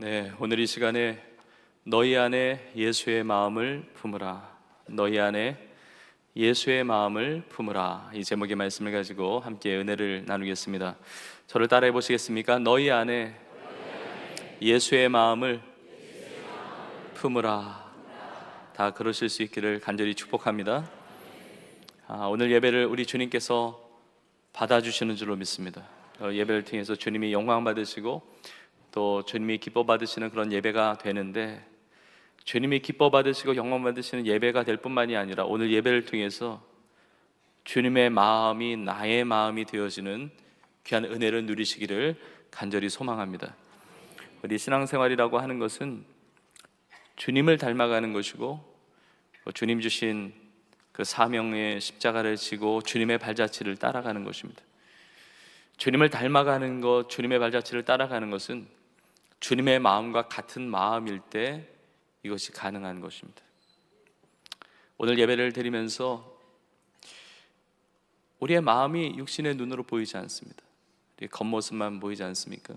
네, 오늘 이 시간에 너희 안에 예수의 마음을 품으라, 너희 안에 예수의 마음을 품으라, 이 제목의 말씀을 가지고 함께 은혜를 나누겠습니다. 저를 따라해 보시겠습니까? 너희 안에 예수의 마음을 품으라. 다 그러실 수 있기를 간절히 축복합니다. 오늘 예배를 우리 주님께서 받아주시는 줄로 믿습니다. 예배를 통해서 주님이 영광 받으시고 또 주님이 기뻐 받으시는 그런 예배가 되는데, 주님이 기뻐 받으시고 영광 받으시는 예배가 될 뿐만이 아니라 오늘 예배를 통해서 주님의 마음이 나의 마음이 되어지는 귀한 은혜를 누리시기를 간절히 소망합니다. 우리 신앙생활이라고 하는 것은 주님을 닮아가는 것이고, 주님 주신 그 사명의 십자가를 지고 주님의 발자취를 따라가는 것입니다. 주님을 닮아가는 것, 주님의 발자취를 따라가는 것은 주님의 마음과 같은 마음일 때 이것이 가능한 것입니다. 오늘 예배를 드리면서 우리의 마음이 육신의 눈으로 보이지 않습니다. 우리의 겉모습만 보이지 않습니까?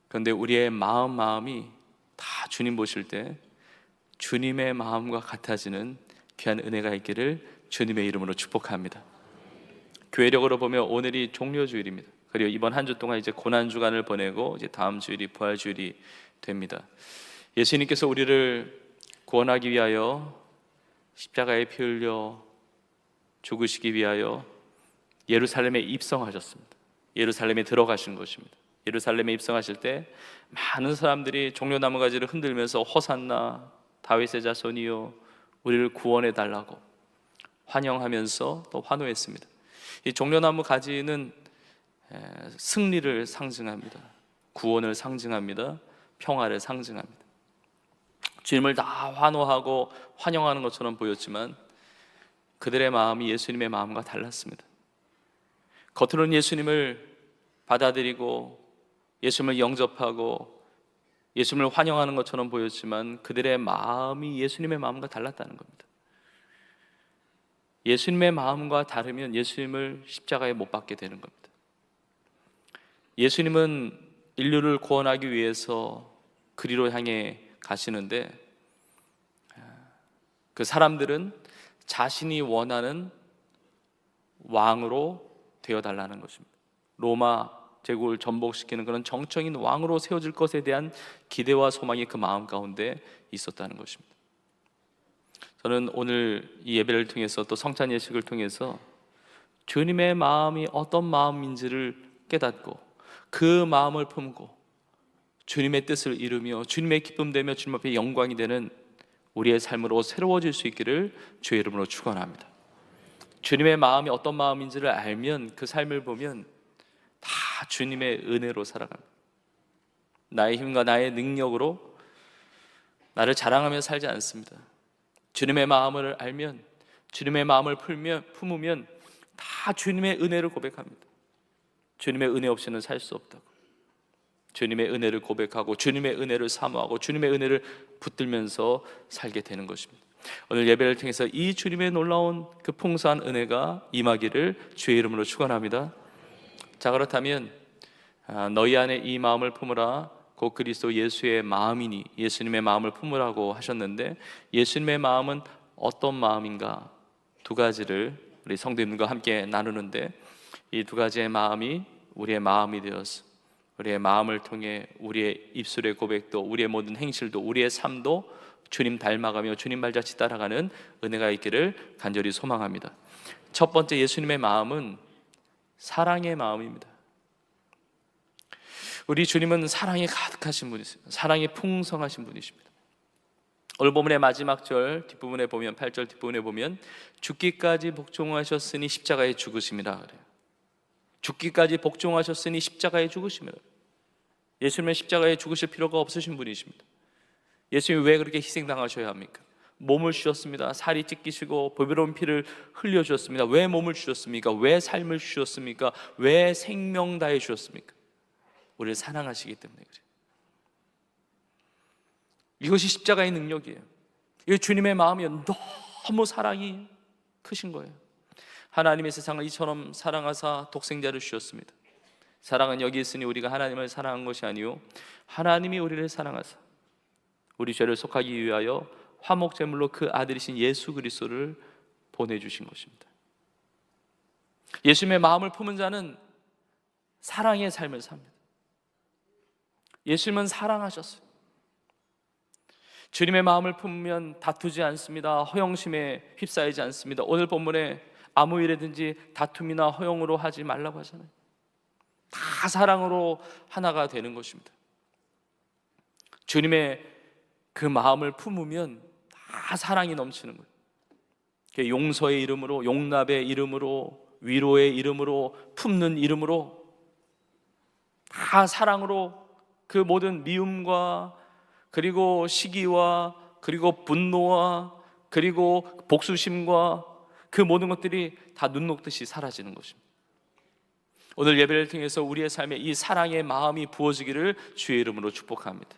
그런데 우리의 마음이 다 주님 보실 때 주님의 마음과 같아지는 귀한 은혜가 있기를 주님의 이름으로 축복합니다. 교회력으로 보면 오늘이 종료주일입니다. 그리고 이번 한 주 동안 이제 고난주간을 보내고 이제 다음 주일이 부활주일이 됩니다. 예수님께서 우리를 구원하기 위하여 십자가에 피 흘려 죽으시기 위하여 예루살렘에 입성하셨습니다. 예루살렘에 들어가신 것입니다. 예루살렘에 입성하실 때 많은 사람들이 종려나무 가지를 흔들면서 호산나 다윗의 자손이여 우리를 구원해 달라고 환영하면서 또 환호했습니다. 이 종려나무 가지는 승리를 상징합니다. 구원을 상징합니다. 평화를 상징합니다. 주님을 다 환호하고 환영하는 것처럼 보였지만 그들의 마음이 예수님의 마음과 달랐습니다. 겉으로는 예수님을 받아들이고 예수님을 영접하고 예수님을 환영하는 것처럼 보였지만 그들의 마음이 예수님의 마음과 달랐다는 겁니다. 예수님의 마음과 다르면 예수님을 십자가에 못 박게 되는 겁니다. 예수님은 인류를 구원하기 위해서 그리로 향해 가시는데 그 사람들은 자신이 원하는 왕으로 되어달라는 것입니다. 로마 제국을 전복시키는 그런 정적인 왕으로 세워질 것에 대한 기대와 소망이 그 마음 가운데 있었다는 것입니다. 저는 오늘 이 예배를 통해서 또 성찬 예식을 통해서 주님의 마음이 어떤 마음인지를 깨닫고 그 마음을 품고 주님의 뜻을 이루며 주님의 기쁨 되며 주님 앞에 영광이 되는 우리의 삶으로 새로워질 수 있기를 주의 이름으로 축원합니다. 주님의 마음이 어떤 마음인지를 알면 그 삶을 보면 다 주님의 은혜로 살아갑니다. 나의 힘과 나의 능력으로 나를 자랑하며 살지 않습니다. 주님의 마음을 알면, 주님의 마음을 품으면 다 주님의 은혜를 고백합니다. 주님의 은혜 없이는 살 수 없다고. 주님의 은혜를 고백하고 주님의 은혜를 사모하고 주님의 은혜를 붙들면서 살게 되는 것입니다. 오늘 예배를 통해서 이 주님의 놀라운 그 풍성한 은혜가 임하기를 주의 이름으로 축원합니다. 자, 그렇다면 너희 안에 이 마음을 품으라 곧 그리스도 예수의 마음이니, 예수님의 마음을 품으라고 하셨는데 예수님의 마음은 어떤 마음인가? 두 가지를 우리 성도님과 함께 나누는데 이 두 가지의 마음이 우리의 마음이 되어서 우리의 마음을 통해 우리의 입술의 고백도, 우리의 모든 행실도, 우리의 삶도 주님 닮아가며 주님 발자취 따라가는 은혜가 있기를 간절히 소망합니다. 첫 번째, 예수님의 마음은 사랑의 마음입니다. 우리 주님은 사랑이 가득하신 분이세요. 사랑이 풍성하신 분이십니다. 오늘 본문의 마지막 절 뒷부분에 보면, 8절 뒷부분에 보면 죽기까지 복종하셨으니 십자가에 죽으심이라 그래요. 죽기까지 복종하셨으니 십자가에 죽으심이라. 예수님은 십자가에 죽으실 필요가 없으신 분이십니다. 예수님이 왜 그렇게 희생당하셔야 합니까? 몸을 주셨습니다. 살이 찢기시고 보배로운 피를 흘려주셨습니다. 왜 몸을 주셨습니까? 왜 삶을 주셨습니까? 왜 생명 다해 주셨습니까? 우리를 사랑하시기 때문에 그래요. 이것이 십자가의 능력이에요. 이 주님의 마음이 너무 사랑이 크신 거예요. 하나님의 세상을 이처럼 사랑하사 독생자를 주셨습니다. 사랑은 여기 있으니 우리가 하나님을 사랑한 것이 아니요 하나님이 우리를 사랑하사 우리 죄를 속하기 위하여 화목제물로 그 아들이신 예수 그리스도를 보내주신 것입니다. 예수님의 마음을 품은 자는 사랑의 삶을 삽니다. 예수님은 사랑하셨어요. 주님의 마음을 품으면 다투지 않습니다. 허영심에 휩싸이지 않습니다. 오늘 본문에 아무 일에든지 다툼이나 허영으로 하지 말라고 하잖아요. 다 사랑으로 하나가 되는 것입니다. 주님의 그 마음을 품으면 다 사랑이 넘치는 거예요. 용서의 이름으로, 용납의 이름으로, 위로의 이름으로, 품는 이름으로 다 사랑으로 그 모든 미움과 그리고 시기와 그리고 분노와 그리고 복수심과 그 모든 것들이 다 눈 녹듯이 사라지는 것입니다. 오늘 예배를 통해서 우리의 삶에 이 사랑의 마음이 부어지기를 주의 이름으로 축복합니다.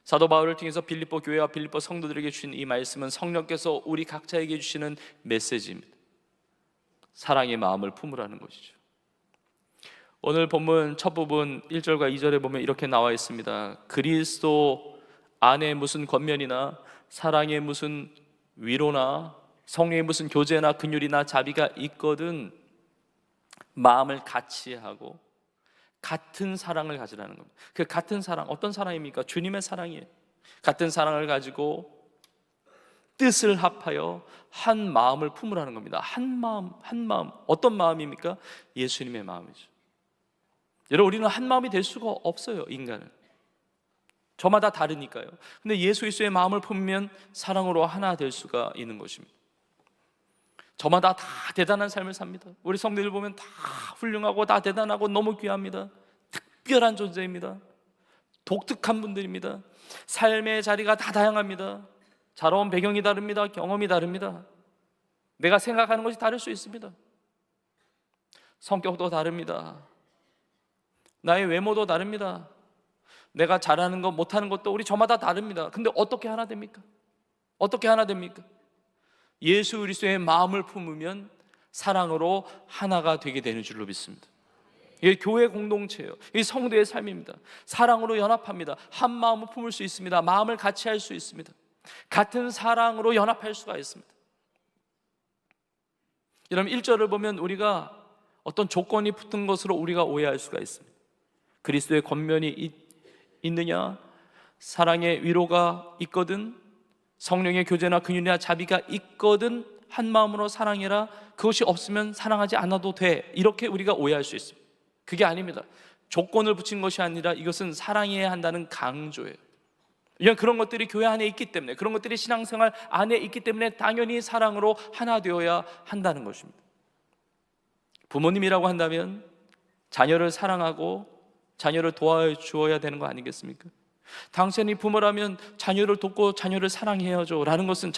사도 바울을 통해서 빌립보 교회와 빌립보 성도들에게 주신 이 말씀은 성령께서 우리 각자에게 주시는 메시지입니다. 사랑의 마음을 품으라는 것이죠. 오늘 본문 첫 부분 1절과 2절에 보면 이렇게 나와 있습니다. 그리스도 안에 무슨 권면이나 사랑에 무슨 위로나 성령의 무슨 교제나 긍휼이나 자비가 있거든 마음을 같이 하고 같은 사랑을 가지라는 겁니다. 그 같은 사랑, 어떤 사랑입니까? 주님의 사랑이에요. 같은 사랑을 가지고 뜻을 합하여 한 마음을 품으라는 겁니다. 한 마음, 한 마음. 어떤 마음입니까? 예수님의 마음이죠. 여러분, 우리는 한 마음이 될 수가 없어요, 인간은. 저마다 다르니까요. 근데 예수 그리스도의 마음을 품으면 사랑으로 하나 될 수가 있는 것입니다. 저마다 다 대단한 삶을 삽니다. 우리 성도들 보면 다 훌륭하고 다 대단하고 너무 귀합니다. 특별한 존재입니다. 독특한 분들입니다. 삶의 자리가 다 다양합니다. 자라온 배경이 다릅니다. 경험이 다릅니다. 내가 생각하는 것이 다를 수 있습니다. 성격도 다릅니다. 나의 외모도 다릅니다. 내가 잘하는 것 못하는 것도 우리 저마다 다릅니다. 근데 어떻게 하나 됩니까? 어떻게 하나 됩니까? 예수 그리스도의 마음을 품으면 사랑으로 하나가 되게 되는 줄로 믿습니다. 이게 교회 공동체예요. 이게 성도의 삶입니다. 사랑으로 연합합니다. 한 마음을 품을 수 있습니다. 마음을 같이 할 수 있습니다. 같은 사랑으로 연합할 수가 있습니다. 여러분 1절을 보면 우리가 어떤 조건이 붙은 것으로 우리가 오해할 수가 있습니다. 그리스도의 권면이 있느냐, 사랑의 위로가 있거든, 성령의 교제나 긍휼이나 자비가 있거든 한 마음으로 사랑해라. 그것이 없으면 사랑하지 않아도 돼. 이렇게 우리가 오해할 수 있습니다. 그게 아닙니다. 조건을 붙인 것이 아니라 이것은 사랑해야 한다는 강조예요. 그냥 그런 것들이 교회 안에 있기 때문에, 그런 것들이 신앙생활 안에 있기 때문에 당연히 사랑으로 하나 되어야 한다는 것입니다. 부모님이라고 한다면 자녀를 사랑하고 자녀를 도와주어야 되는 거 아니겠습니까? 당신이 부모라면 자녀를 돕고 자녀를 사랑해야죠 라는 것은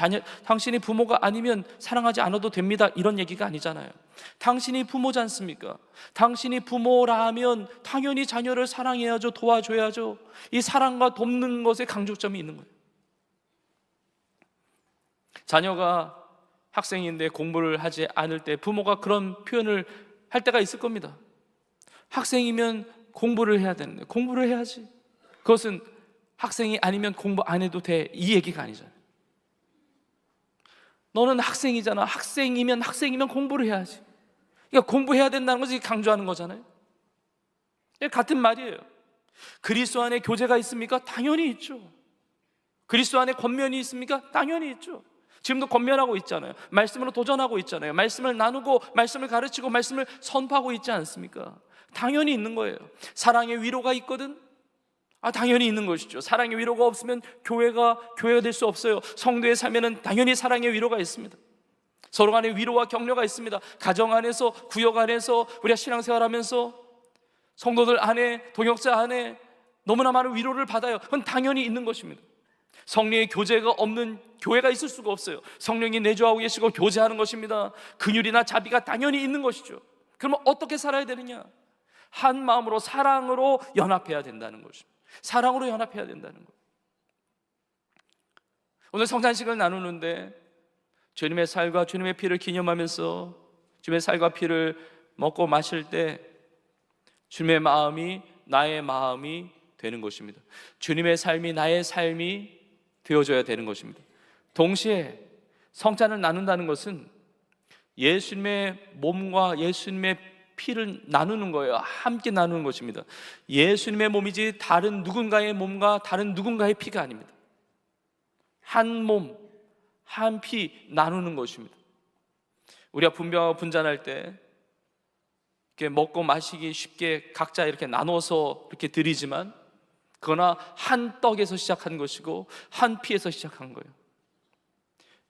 당신이 부모가 아니면 사랑하지 않아도 됩니다 이런 얘기가 아니잖아요. 당신이 부모지 않습니까? 당신이 부모라면 당연히 자녀를 사랑해야죠, 도와줘야죠. 이 사랑과 돕는 것에 강조점이 있는 거예요. 자녀가 학생인데 공부를 하지 않을 때 부모가 그런 표현을 할 때가 있을 겁니다. 학생이면 공부를 해야 되는데 공부를 해야지. 그것은 학생이 아니면 공부 안 해도 돼 이 얘기가 아니잖아요. 너는 학생이잖아. 학생이면 공부를 해야지. 그러니까 공부해야 된다는 것이 강조하는 거잖아요. 같은 말이에요. 그리스도 안에 교제가 있습니까? 당연히 있죠. 그리스도 안에 권면이 있습니까? 당연히 있죠. 지금도 권면하고 있잖아요. 말씀으로 도전하고 있잖아요. 말씀을 나누고 말씀을 가르치고 말씀을 선포하고 있지 않습니까? 당연히 있는 거예요. 사랑의 위로가 있거든? 당연히 있는 것이죠. 사랑의 위로가 없으면 교회가 될 수 없어요. 성도의 삶에는 당연히 사랑의 위로가 있습니다. 서로 간에 위로와 격려가 있습니다. 가정 안에서, 구역 안에서, 우리가 신앙생활하면서 성도들 안에, 동역자 안에 너무나 많은 위로를 받아요. 그건 당연히 있는 것입니다. 성령의 교제가 없는 교회가 있을 수가 없어요. 성령이 내주하고 계시고 교제하는 것입니다. 긍휼이나 자비가 당연히 있는 것이죠. 그러면 어떻게 살아야 되느냐? 한 마음으로 사랑으로 연합해야 된다는 것입니다. 사랑으로 연합해야 된다는 거예요. 오늘 성찬식을 나누는데 주님의 살과 주님의 피를 기념하면서 주님의 살과 피를 먹고 마실 때 주님의 마음이 나의 마음이 되는 것입니다. 주님의 삶이 나의 삶이 되어져야 되는 것입니다. 동시에 성찬을 나눈다는 것은 예수님의 몸과 예수님의 피를 나누는 거예요. 함께 나누는 것입니다. 예수님의 몸이지 다른 누군가의 몸과 다른 누군가의 피가 아닙니다. 한 몸, 한 피 나누는 것입니다. 우리가 분배하고 분잔할 때 이렇게 먹고 마시기 쉽게 각자 이렇게 나눠서 이렇게 드리지만, 그러나 한 떡에서 시작한 것이고 한 피에서 시작한 거예요.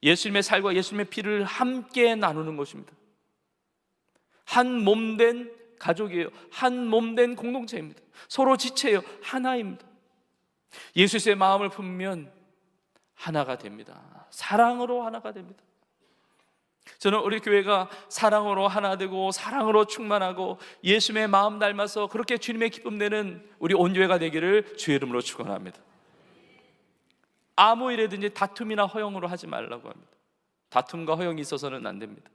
예수님의 살과 예수님의 피를 함께 나누는 것입니다. 한 몸 된 가족이에요. 한 몸 된 공동체입니다. 서로 지체예요. 하나입니다. 예수의 마음을 품으면 하나가 됩니다. 사랑으로 하나가 됩니다. 저는 우리 교회가 사랑으로 하나 되고 사랑으로 충만하고 예수님의 마음 닮아서 그렇게 주님의 기쁨 내는 우리 온교회가 되기를 주의 이름으로 축원합니다. 아무 일이든지 다툼이나 허영으로 하지 말라고 합니다. 다툼과 허영이 있어서는 안 됩니다.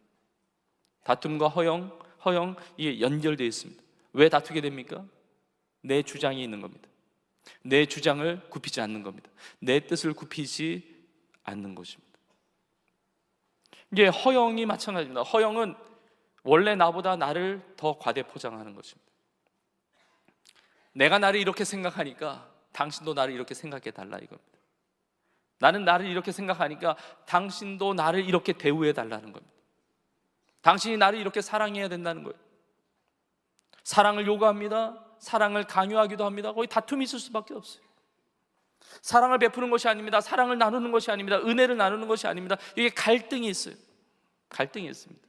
다툼과 허영 이게 연결되어 있습니다. 왜 다투게 됩니까? 내 주장이 있는 겁니다. 내 주장을 굽히지 않는 겁니다. 내 뜻을 굽히지 않는 것입니다. 이게 허영이 마찬가지입니다. 허영은 원래 나보다 나를 더 과대 포장하는 것입니다. 내가 나를 이렇게 생각하니까 당신도 나를 이렇게 생각해 달라 이겁니다. 나는 나를 이렇게 생각하니까 당신도 나를 이렇게 대우해 달라는 겁니다. 당신이 나를 이렇게 사랑해야 된다는 거예요. 사랑을 요구합니다. 사랑을 강요하기도 합니다. 거의 다툼이 있을 수밖에 없어요. 사랑을 베푸는 것이 아닙니다. 사랑을 나누는 것이 아닙니다. 은혜를 나누는 것이 아닙니다. 이게 갈등이 있어요. 갈등이 있습니다.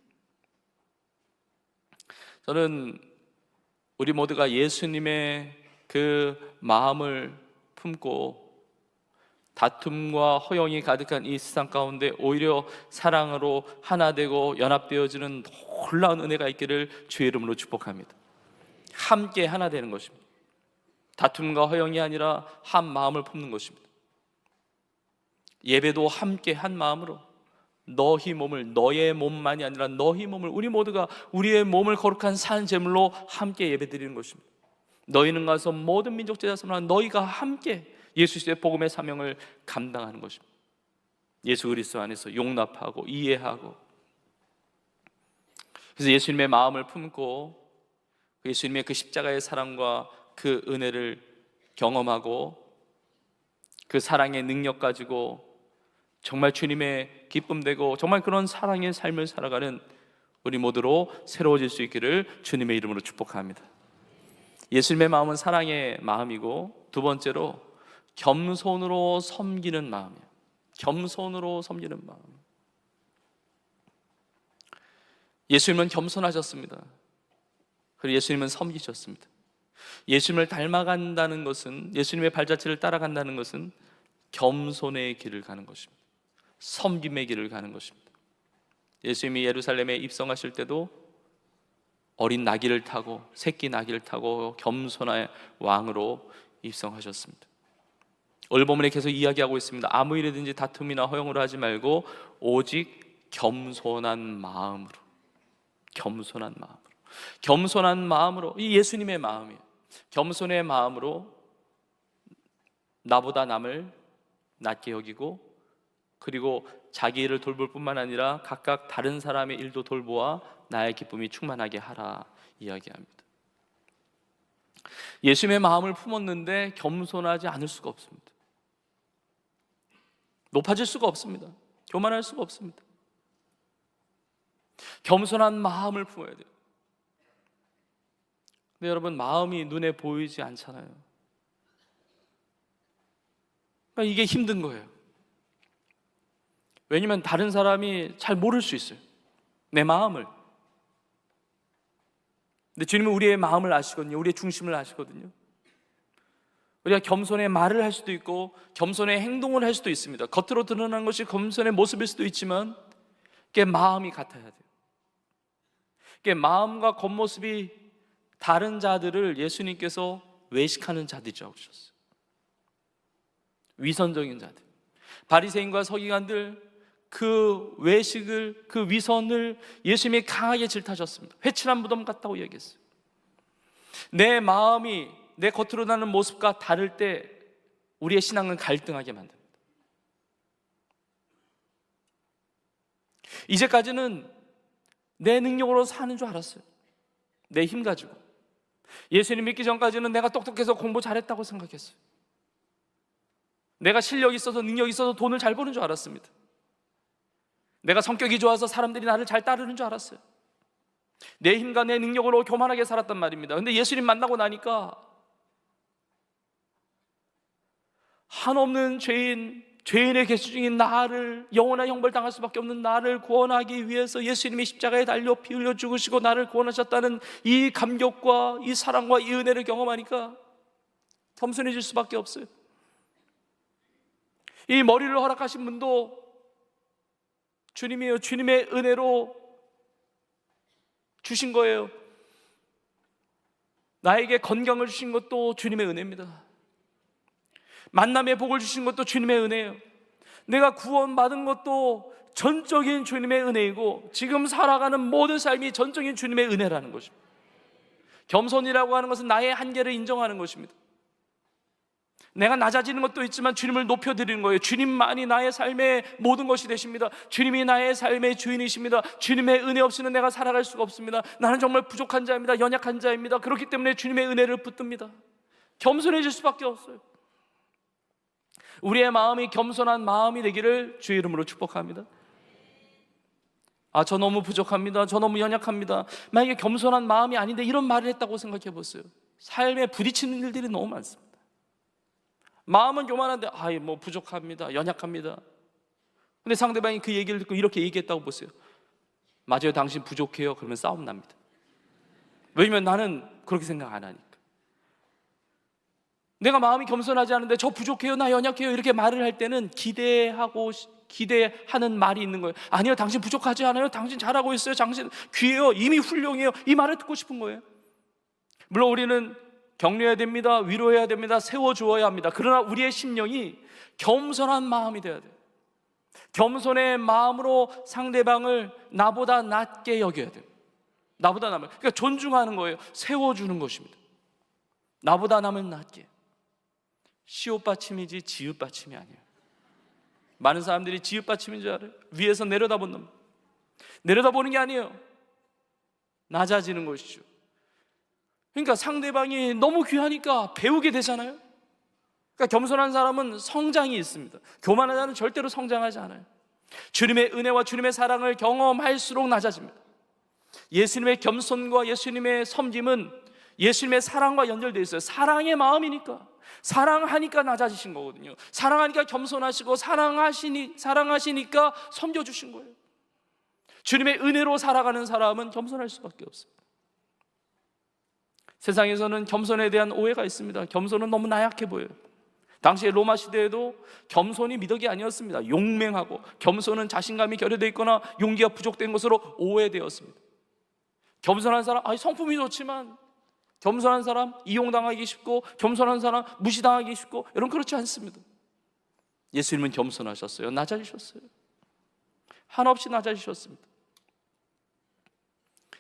저는 우리 모두가 예수님의 그 마음을 품고 다툼과 허영이 가득한 이 세상 가운데 오히려 사랑으로 하나 되고 연합되어지는 놀라운 은혜가 있기를 주의 이름으로 축복합니다. 함께 하나 되는 것입니다. 다툼과 허영이 아니라 한 마음을 품는 것입니다. 예배도 함께 한 마음으로 너희 몸을, 너의 몸만이 아니라 너희 몸을, 우리 모두가 우리의 몸을 거룩한 산 제물로 함께 예배드리는 것입니다. 너희는 가서 모든 민족 제자손아 너희가 함께 예수의 복음의 사명을 감당하는 것입니다. 예수 그리스도 안에서 용납하고 이해하고, 그래서 예수님의 마음을 품고 예수님의 그 십자가의 사랑과 그 은혜를 경험하고 그 사랑의 능력 가지고 정말 주님의 기쁨 되고 정말 그런 사랑의 삶을 살아가는 우리 모두로 새로워질 수 있기를 주님의 이름으로 축복합니다. 예수님의 마음은 사랑의 마음이고, 두 번째로 겸손으로 섬기는 마음이에요. 겸손으로 섬기는 마음. 예수님은 겸손하셨습니다. 그리고 예수님은 섬기셨습니다. 예수님을 닮아간다는 것은, 예수님의 발자취를 따라간다는 것은 겸손의 길을 가는 것입니다. 섬김의 길을 가는 것입니다. 예수님이 예루살렘에 입성하실 때도 어린 나귀를 타고, 새끼 나귀를 타고 겸손한 왕으로 입성하셨습니다. 오늘 본문에 계속 이야기하고 있습니다. 아무 일이든지 다툼이나 허영으로 하지 말고 오직 겸손한 마음으로, 겸손한 마음으로, 겸손한 마음으로, 이 예수님의 마음이에요. 겸손의 마음으로 나보다 남을 낮게 여기고, 그리고 자기 일을 돌볼 뿐만 아니라 각각 다른 사람의 일도 돌보아 나의 기쁨이 충만하게 하라 이야기합니다. 예수님의 마음을 품었는데 겸손하지 않을 수가 없습니다. 높아질 수가 없습니다. 교만할 수가 없습니다. 겸손한 마음을 품어야 돼요. 근데 여러분, 마음이 눈에 보이지 않잖아요. 그러니까 이게 힘든 거예요. 왜냐하면 다른 사람이 잘 모를 수 있어요, 내 마음을. 근데 주님은 우리의 마음을 아시거든요. 우리의 중심을 아시거든요. 우리가 겸손의 말을 할 수도 있고 겸손의 행동을 할 수도 있습니다. 겉으로 드러나는 것이 겸손의 모습일 수도 있지만 그게 마음이 같아야 돼요. 그게 마음과 겉모습이 다른 자들을 예수님께서 외식하는 자들이라고 하셨어요. 위선적인 자들, 바리새인과 서기관들, 그 외식을, 그 위선을 예수님이 강하게 질타하셨습니다. 회칠한 무덤 같다고 얘기했어요. 내 마음이 내 겉으로 나는 모습과 다를 때 우리의 신앙은 갈등하게 만듭니다. 이제까지는 내 능력으로 사는 줄 알았어요. 내 힘 가지고. 예수님 믿기 전까지는 내가 똑똑해서 공부 잘했다고 생각했어요. 내가 실력이 있어서 능력이 있어서 돈을 잘 버는 줄 알았습니다. 내가 성격이 좋아서 사람들이 나를 잘 따르는 줄 알았어요. 내 힘과 내 능력으로 교만하게 살았단 말입니다. 근데 예수님 만나고 나니까 한없는 죄인의 개수 중인 나를, 영원한 형벌 당할 수밖에 없는 나를 구원하기 위해서 예수님이 십자가에 달려 피 흘려 죽으시고 나를 구원하셨다는 이 감격과 이 사랑과 이 은혜를 경험하니까 겸손해질 수밖에 없어요. 이 머리를 허락하신 분도 주님이에요. 주님의 은혜로 주신 거예요. 나에게 건강을 주신 것도 주님의 은혜입니다. 만남의 복을 주신 것도 주님의 은혜예요. 내가 구원받은 것도 전적인 주님의 은혜이고 지금 살아가는 모든 삶이 전적인 주님의 은혜라는 것입니다. 겸손이라고 하는 것은 나의 한계를 인정하는 것입니다. 내가 낮아지는 것도 있지만 주님을 높여드리는 거예요. 주님만이 나의 삶의 모든 것이 되십니다. 주님이 나의 삶의 주인이십니다. 주님의 은혜 없이는 내가 살아갈 수가 없습니다. 나는 정말 부족한 자입니다. 연약한 자입니다. 그렇기 때문에 주님의 은혜를 붙듭니다. 겸손해질 수밖에 없어요. 우리의 마음이 겸손한 마음이 되기를 주의 이름으로 축복합니다. 저 너무 부족합니다. 저 너무 연약합니다. 만약에 겸손한 마음이 아닌데 이런 말을 했다고 생각해 보세요. 삶에 부딪히는 일들이 너무 많습니다. 마음은 교만한데 뭐 부족합니다. 연약합니다. 근데 상대방이 그 얘기를 듣고 이렇게 얘기했다고 보세요. 맞아요, 당신 부족해요. 그러면 싸움 납니다. 왜냐면 나는 그렇게 생각 안 하니까. 내가 마음이 겸손하지 않은데 저 부족해요, 나 연약해요 이렇게 말을 할 때는 기대하는 말이 있는 거예요. 아니요, 당신 부족하지 않아요. 당신 잘하고 있어요. 당신 귀해요. 이미 훌륭해요. 이 말을 듣고 싶은 거예요. 물론 우리는 격려해야 됩니다. 위로해야 됩니다. 세워주어야 합니다. 그러나 우리의 심령이 겸손한 마음이 되어야 돼요. 겸손의 마음으로 상대방을 나보다 낮게 여겨야 돼요. 나보다 남을, 그러니까 존중하는 거예요. 세워주는 것입니다. 나보다 남을 낮게. 시옷받침이지 지읒받침이 아니에요. 많은 사람들이 지읒받침인 줄 알아요. 위에서 내려다보는 게 아니에요. 낮아지는 것이죠. 그러니까 상대방이 너무 귀하니까 배우게 되잖아요. 그러니까 겸손한 사람은 성장이 있습니다. 교만한 자는 절대로 성장하지 않아요. 주님의 은혜와 주님의 사랑을 경험할수록 낮아집니다. 예수님의 겸손과 예수님의 섬김은 예수님의 사랑과 연결되어 있어요. 사랑의 마음이니까, 사랑하니까 낮아지신 거거든요. 사랑하니까 겸손하시고 사랑하시니까 섬겨주신 거예요. 주님의 은혜로 살아가는 사람은 겸손할 수밖에 없습니다. 세상에서는 겸손에 대한 오해가 있습니다. 겸손은 너무 나약해 보여요. 당시에 로마 시대에도 겸손이 미덕이 아니었습니다. 용맹하고, 겸손은 자신감이 결여되어 있거나 용기가 부족된 것으로 오해되었습니다. 겸손한 사람, 성품이 좋지만 겸손한 사람 이용당하기 쉽고, 겸손한 사람 무시당하기 쉽고, 여러분 그렇지 않습니다. 예수님은 겸손하셨어요. 낮아지셨어요. 한없이 낮아지셨습니다.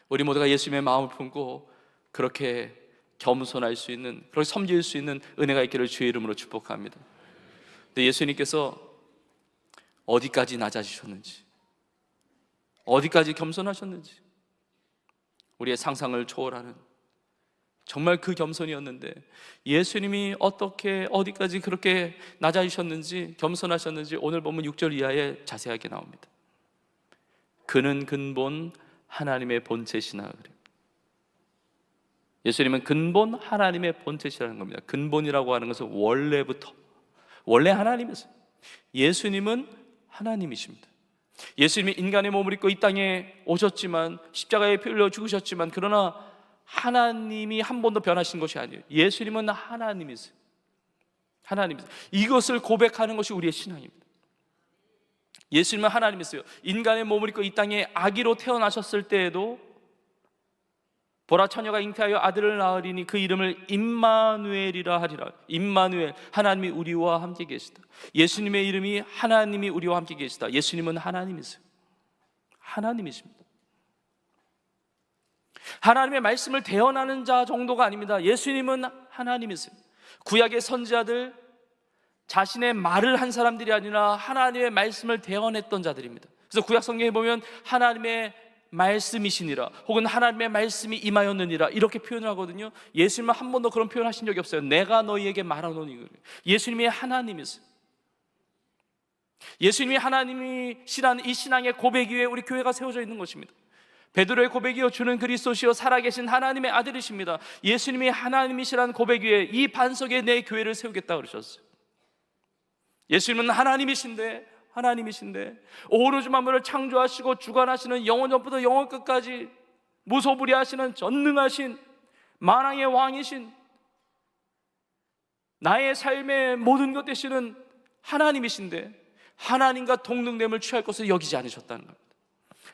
우리 모두가 예수님의 마음을 품고 그렇게 겸손할 수 있는, 그렇게 섬길 수 있는 은혜가 있기를 주의 이름으로 축복합니다. 근데 예수님께서 어디까지 낮아지셨는지, 어디까지 겸손하셨는지, 우리의 상상을 초월하는 정말 그 겸손이었는데, 예수님이 어디까지 그렇게 낮아지셨는지, 겸손하셨는지 오늘 보면 6절 이하에 자세하게 나옵니다. 그는 근본 하나님의 본체시나 그래요. 예수님은 근본 하나님의 본체시라는 겁니다. 근본이라고 하는 것은 원래 하나님이세요. 예수님은 하나님이십니다. 예수님이 인간의 몸을 입고 이 땅에 오셨지만, 십자가에 피 흘려 죽으셨지만, 그러나 하나님이 한 번도 변하신 것이 아니에요. 예수님은 하나님이세요. 하나님이세요. 이것을 고백하는 것이 우리의 신앙입니다. 예수님은 하나님이세요. 인간의 몸을 입고 이 땅에 아기로 태어나셨을 때에도 보라, 처녀가 잉태하여 아들을 낳으리니 그 이름을 임마누엘이라 하리라. 임마누엘, 하나님이 우리와 함께 계시다. 예수님의 이름이 하나님이 우리와 함께 계시다. 예수님은 하나님이세요. 하나님이십니다. 하나님의 말씀을 대언하는 자 정도가 아닙니다. 예수님은 하나님이세요. 구약의 선지자들, 자신의 말을 한 사람들이 아니라 하나님의 말씀을 대언했던 자들입니다. 그래서 구약 성경에 보면 하나님의 말씀이시니라, 혹은 하나님의 말씀이 임하였느니라, 이렇게 표현을 하거든요. 예수님은 한 번도 그런 표현 하신 적이 없어요. 내가 너희에게 말하노니. 예수님이 하나님이세요. 예수님이 하나님이시라는 이 신앙의 고백 위에 우리 교회가 세워져 있는 것입니다. 베드로의 고백이요 주는 그리스도시요 살아계신 하나님의 아들이십니다. 예수님이 하나님이시라는 고백 위에 이 반석에 내 교회를 세우겠다 그러셨어요. 예수님은 하나님이신데 온 우주 만물을 창조하시고 주관하시는 영원 전부터 영원 끝까지 무소불위하시는 전능하신 만왕의 왕이신, 나의 삶의 모든 것 되시는 하나님이신데 하나님과 동등됨을 취할 것을 여기지 않으셨다는 겁니다.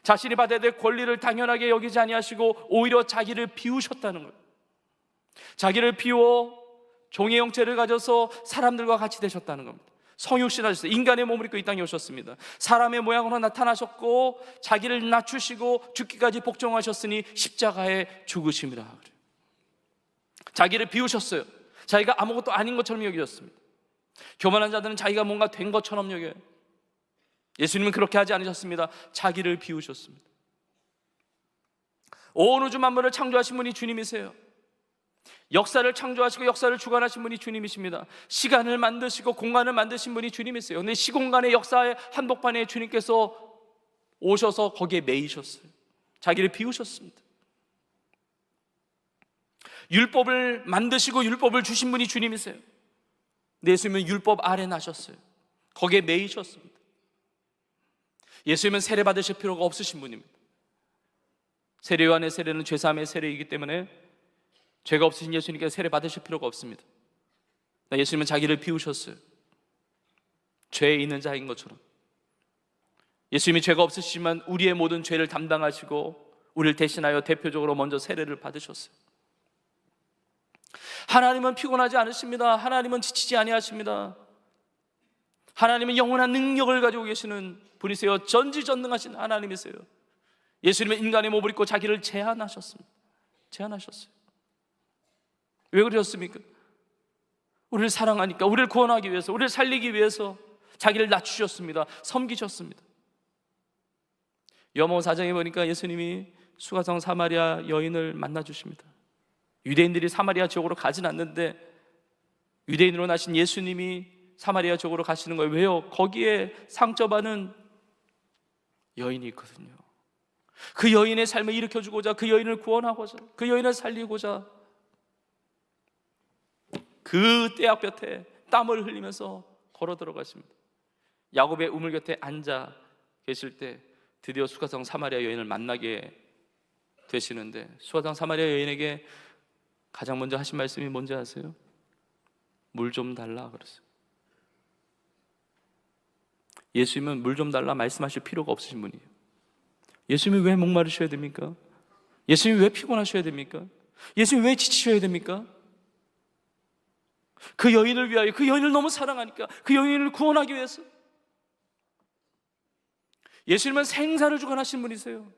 자신이 받아야 될 권리를 당연하게 여기지 아니하시고 오히려 자기를 비우셨다는 거예요. 자기를 비워 종의 형체를 가져서 사람들과 같이 되셨다는 겁니다. 성육신 하셨어요. 인간의 몸을 입고 이 땅에 오셨습니다. 사람의 모양으로 나타나셨고 자기를 낮추시고 죽기까지 복종하셨으니 십자가에 죽으심이라 그래요. 자기를 비우셨어요. 자기가 아무것도 아닌 것처럼 여기셨습니다. 교만한 자들은 자기가 뭔가 된 것처럼 여겨요. 예수님은 그렇게 하지 않으셨습니다. 자기를 비우셨습니다. 온 우주 만물을 창조하신 분이 주님이세요. 역사를 창조하시고 역사를 주관하신 분이 주님이십니다. 시간을 만드시고 공간을 만드신 분이 주님이세요. 근데 시공간의 역사의 한복판에 주님께서 오셔서 거기에 매이셨어요. 자기를 비우셨습니다. 율법을 만드시고 율법을 주신 분이 주님이세요. 예수님은 율법 아래 나셨어요. 거기에 매이셨습니다. 예수님은 세례 받으실 필요가 없으신 분입니다. 세례 요한의 세례는 죄사함의 세례이기 때문에 죄가 없으신 예수님께서 세례 받으실 필요가 없습니다. 예수님은 자기를 비우셨어요. 죄에 있는 자인 것처럼. 예수님이 죄가 없으시지만 우리의 모든 죄를 담당하시고 우리를 대신하여 대표적으로 먼저 세례를 받으셨어요. 하나님은 피곤하지 않으십니다. 하나님은 지치지 아니하십니다. 하나님은 영원한 능력을 가지고 계시는 분이세요. 전지전능하신 하나님이세요. 예수님은 인간의 몸을 입고 자기를 제한하셨습니다. 제한하셨어요. 왜 그러셨습니까? 우리를 사랑하니까, 우리를 구원하기 위해서, 우리를 살리기 위해서 자기를 낮추셨습니다. 섬기셨습니다. 요한복음 4장에 보니까 예수님이 수가성 사마리아 여인을 만나 주십니다. 유대인들이 사마리아 지역으로 가진 않는데 유대인으로 나신 예수님이 사마리아 지역으로 가시는 거예요. 왜요? 거기에 상처받은 여인이 있거든요. 그 여인의 삶을 일으켜주고자, 그 여인을 구원하고자, 그 여인을 살리고자 그 떼약볕에 땀을 흘리면서 걸어 들어가십니다. 야곱의 우물 곁에 앉아 계실 때 드디어 수가성 사마리아 여인을 만나게 되시는데, 수가성 사마리아 여인에게 가장 먼저 하신 말씀이 뭔지 아세요? 물 좀 달라 그랬어요. 예수님은 물 좀 달라 말씀하실 필요가 없으신 분이에요. 예수님이 왜 목마르셔야 됩니까? 예수님이 왜 피곤하셔야 됩니까? 예수님이 왜 지치셔야 됩니까? 그 여인을 위하여, 그 여인을 너무 사랑하니까, 그 여인을 구원하기 위해서. 예수님은 생사를 주관하신 분이세요.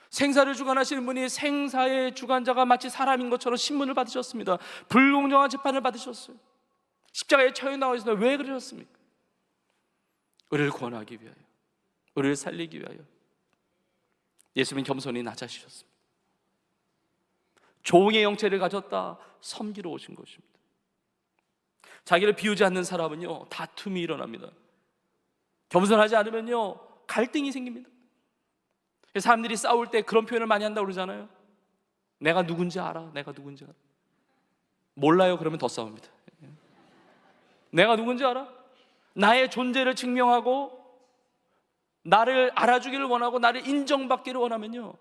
생사를 주관하시는 분이 생사의 주관자가 마치 사람인 것처럼 신문을 받으셨습니다. 불공정한 재판을 받으셨어요. 십자가에 처해 나오셨는데 왜 그러셨습니까? 우리를 구원하기 위하여, 우리를 살리기 위하여. 예수님은 겸손히 낮아지셨습니다. 종의 형체를 가졌다 섬기러 오신 것입니다. 자기를 비우지 않는 사람은요, 다툼이 일어납니다. 겸손하지 않으면요, 갈등이 생깁니다. 사람들이 싸울 때 그런 표현을 많이 한다고 그러잖아요. 내가 누군지 알아. 내가 누군지 알아. 몰라요. 그러면 더 싸웁니다. 내가 누군지 알아? 나의 존재를 증명하고 나를 알아주기를 원하고 나를 인정받기를 원하면요,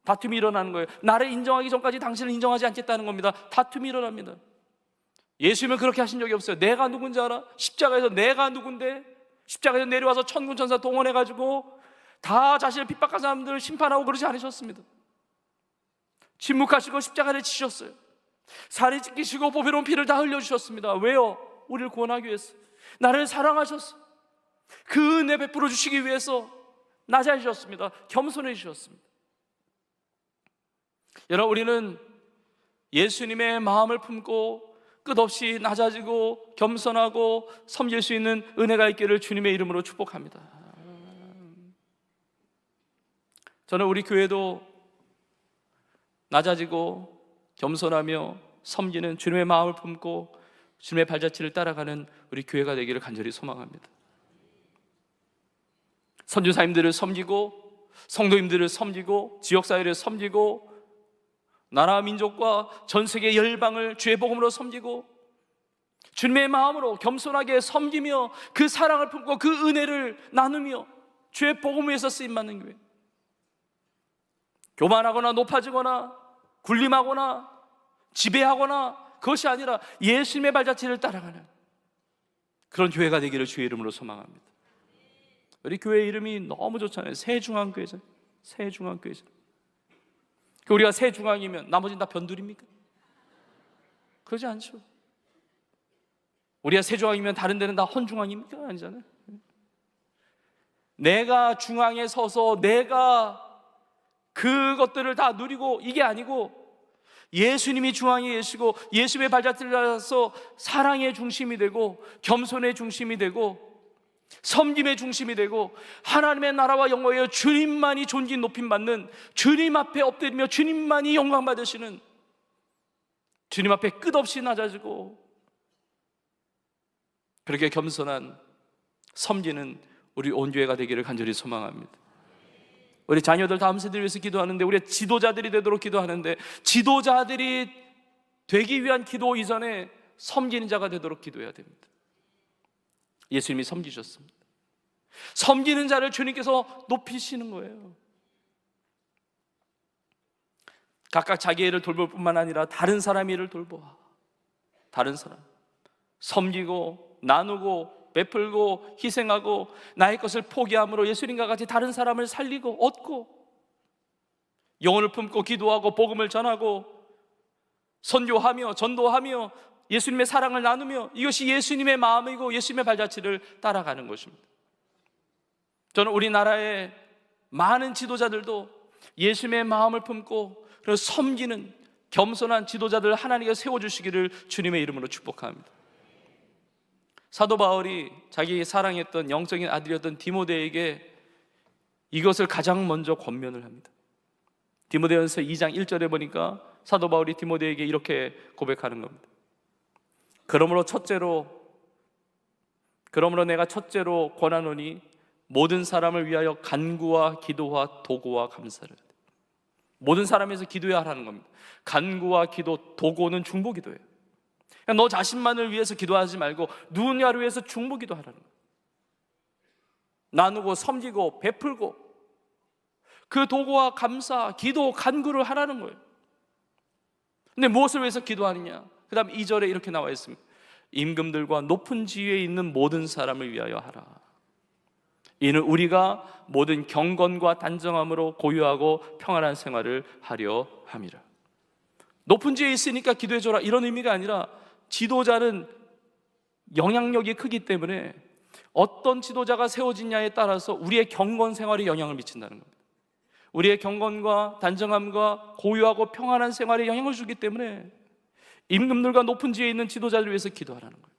다툼이 일어나는 거예요. 나를 인정하기 전까지 당신을 인정하지 않겠다는 겁니다. 다툼이 일어납니다. 예수님은 그렇게 하신 적이 없어요. 내가 누군지 알아? 십자가에서 내가 누군데? 십자가에서 내려와서 천군 천사 동원해가지고 다 자신을 핍박한 사람들을 심판하고 그러지 않으셨습니다. 침묵하시고 십자가를 지셨어요. 살이 찢기시고 보배로운 피를 다 흘려주셨습니다. 왜요? 우리를 구원하기 위해서. 나를 사랑하셨어. 그 은혜 베풀어 주시기 위해서 낮아지셨습니다. 겸손해지셨습니다. 여러분, 우리는 예수님의 마음을 품고 끝없이 낮아지고 겸손하고 섬길 수 있는 은혜가 있기를 주님의 이름으로 축복합니다. 저는 우리 교회도 낮아지고 겸손하며 섬기는 주님의 마음을 품고 주님의 발자취를 따라가는 우리 교회가 되기를 간절히 소망합니다. 선교사님들을 섬기고 성도님들을 섬기고 지역사회를 섬기고 나라 민족과 전 세계 열방을 주의 복음으로 섬기고 주님의 마음으로 겸손하게 섬기며 그 사랑을 품고 그 은혜를 나누며 주의 복음 위해서 쓰임받는 교회. 교만하거나 높아지거나 군림하거나 지배하거나 그것이 아니라 예수님의 발자취를 따라가는 그런 교회가 되기를 주의 이름으로 소망합니다. 우리 교회 이름이 너무 좋잖아요. 새중앙교회잖아요. 새중앙교회잖아요. 우리가 새중앙이면 나머지는 다 변두리입니까? 그러지 않죠. 우리가 새중앙이면 다른 데는 다 헌중앙입니까? 아니잖아요. 내가 중앙에 서서 내가 그것들을 다 누리고 이게 아니고 예수님이 중앙에 계시고 예수님의 발자취를 따라서 사랑의 중심이 되고 겸손의 중심이 되고 섬김의 중심이 되고 하나님의 나라와 영광에 주님만이 존귀 높임 받는, 주님 앞에 엎드리며 주님만이 영광 받으시는, 주님 앞에 끝없이 낮아지고 그렇게 겸손한 섬기는 우리 온 교회가 되기를 간절히 소망합니다. 우리 자녀들 다음 세대를 위해서 기도하는데, 우리 지도자들이 되도록 기도하는데, 지도자들이 되기 위한 기도 이전에 섬기는 자가 되도록 기도해야 됩니다. 예수님이 섬기셨습니다. 섬기는 자를 주님께서 높이시는 거예요. 각각 자기 일을 돌볼 뿐만 아니라 다른 사람 일을 돌보아. 다른 사람 섬기고 나누고 베풀고 희생하고 나의 것을 포기함으로 예수님과 같이 다른 사람을 살리고 얻고 영혼을 품고 기도하고 복음을 전하고 선교하며 전도하며 예수님의 사랑을 나누며, 이것이 예수님의 마음이고 예수님의 발자취를 따라가는 것입니다. 저는 우리나라의 많은 지도자들도 예수님의 마음을 품고 그리고 섬기는 겸손한 지도자들을 하나님께서 세워주시기를 주님의 이름으로 축복합니다. 사도 바울이 자기 사랑했던 영적인 아들이었던 디모데에게 이것을 가장 먼저 권면을 합니다. 디모데전서 2장 1절에 보니까 사도 바울이 디모데에게 이렇게 고백하는 겁니다. 그러므로 내가 첫째로 권하노니 모든 사람을 위하여 간구와 기도와 도구와 감사를. 모든 사람에서 기도해야 하라는 겁니다. 간구와 기도, 도구는 중보기도예요. 너 자신만을 위해서 기도하지 말고 누군가를 위해서 중보기도하라는 거예요. 나누고 섬기고 베풀고 그 도구와 감사, 기도, 간구를 하라는 거예요. 근데 무엇을 위해서 기도하느냐? 그 다음 2절에 이렇게 나와 있습니다. 임금들과 높은 지위에 있는 모든 사람을 위하여 하라. 이는 우리가 모든 경건과 단정함으로 고요하고 평안한 생활을 하려 함이라. 높은 지위에 있으니까 기도해줘라, 이런 의미가 아니라 지도자는 영향력이 크기 때문에 어떤 지도자가 세워지냐에 따라서 우리의 경건 생활에 영향을 미친다는 겁니다. 우리의 경건과 단정함과 고요하고 평안한 생활에 영향을 주기 때문에 임금들과 높은 지위에 있는 지도자를 위해서 기도하라는 거예요.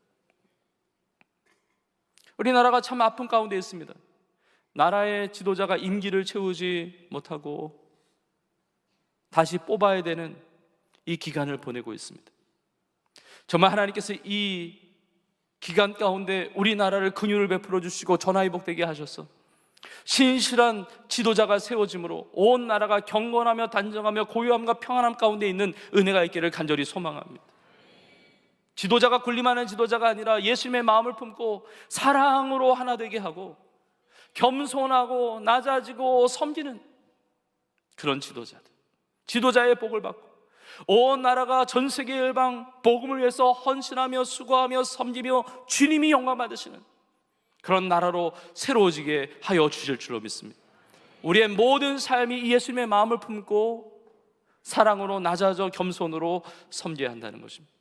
우리나라가 참 아픈 가운데 있습니다. 나라의 지도자가 임기를 채우지 못하고 다시 뽑아야 되는 이 기간을 보내고 있습니다. 정말 하나님께서 이 기간 가운데 우리나라를 긍휼을 베풀어 주시고 전화위복되게 하셔서 신실한 지도자가 세워짐으로 온 나라가 경건하며 단정하며 고요함과 평안함 가운데 있는 은혜가 있기를 간절히 소망합니다. 지도자가 군림하는 지도자가 아니라 예수님의 마음을 품고 사랑으로 하나 되게 하고 겸손하고 낮아지고 섬기는 그런 지도자들, 지도자의 복을 받고 온 나라가 전 세계 열방 복음을 위해서 헌신하며 수고하며 섬기며 주님이 영광 받으시는 그런 나라로 새로워지게 하여 주실 줄로 믿습니다. 우리의 모든 삶이 예수님의 마음을 품고 사랑으로 낮아져 겸손으로 섬겨야 한다는 것입니다.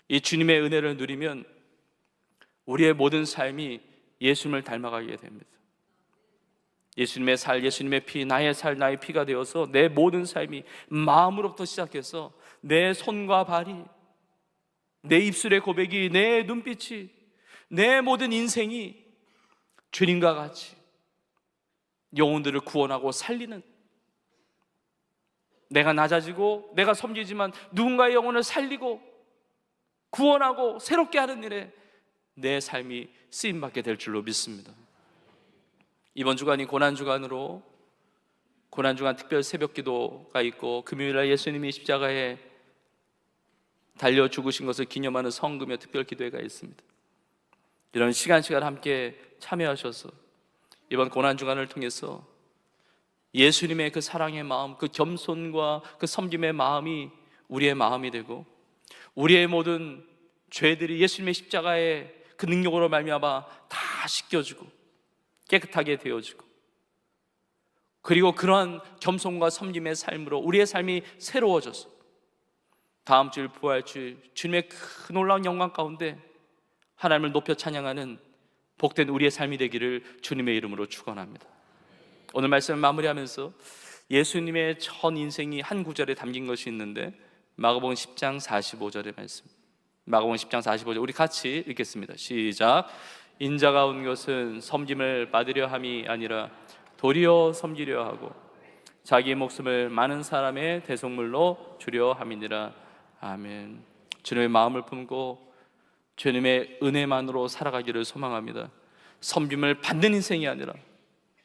이 주님의 은혜를 누리면 우리의 모든 삶이 예수님을 닮아가게 됩니다. 예수님의 살, 예수님의 피, 나의 살, 나의 피가 되어서 내 모든 삶이 마음으로부터 시작해서 내 손과 발이, 내 입술의 고백이, 내 눈빛이, 내 모든 인생이 주님과 같이 영혼들을 구원하고 살리는, 내가 낮아지고 내가 섬기지만 누군가의 영혼을 살리고 구원하고 새롭게 하는 일에 내 삶이 쓰임받게 될 줄로 믿습니다. 이번 주간이 고난주간으로, 고난주간 특별 새벽기도가 있고, 금요일날 예수님이 십자가에 달려 죽으신 것을 기념하는 성금요 특별기도회가 있습니다. 이런 시간 함께 참여하셔서 이번 고난주간을 통해서 예수님의 그 사랑의 마음, 그 겸손과 그 섬김의 마음이 우리의 마음이 되고, 우리의 모든 죄들이 예수님의 십자가의 그 능력으로 말미암아 다 씻겨지고 깨끗하게 되어지고, 그리고 그러한 겸손과 섬김의 삶으로 우리의 삶이 새로워져서 다음 주일 부활주일 주님의 그 놀라운 영광 가운데 하나님을 높여 찬양하는 복된 우리의 삶이 되기를 주님의 이름으로 축원합니다. 오늘 말씀을 마무리하면서 예수님의 전 인생이 한 구절에 담긴 것이 있는데, 마가복음 10장 45절의 말씀, 마가복음 10장 45절 우리 같이 읽겠습니다. 시작. 인자가 온 것은 섬김을 받으려 함이 아니라 도리어 섬기려 하고 자기 목숨을 많은 사람의 대속물로 주려 함이니라. 아멘. 주님의 마음을 품고 주님의 은혜만으로 살아가기를 소망합니다. 섬김을 받는 인생이 아니라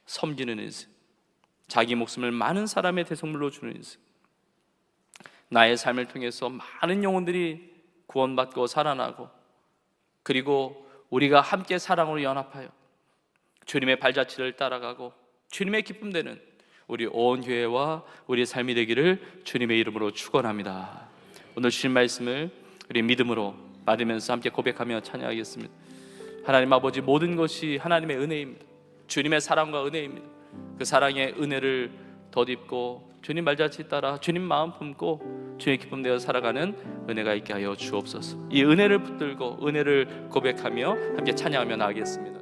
섬기는 인생, 자기 목숨을 많은 사람의 대속물로 주는 인생, 나의 삶을 통해서 많은 영혼들이 구원받고 살아나고, 그리고 우리가 함께 사랑으로 연합하여 주님의 발자취를 따라가고 주님의 기쁨 되는 우리 온 교회와 우리의 삶이 되기를 주님의 이름으로 축원합니다. 오늘 주신 말씀을 우리 믿음으로 받으면서 함께 고백하며 찬양하겠습니다. 하나님 아버지, 모든 것이 하나님의 은혜입니다. 주님의 사랑과 은혜입니다. 그 사랑의 은혜를 덧입고 주님 말자취 따라 주님 마음 품고 주의 기쁨 되어 살아가는 은혜가 있게 하여 주옵소서. 이 은혜를 붙들고 은혜를 고백하며 함께 찬양하며 나가겠습니다.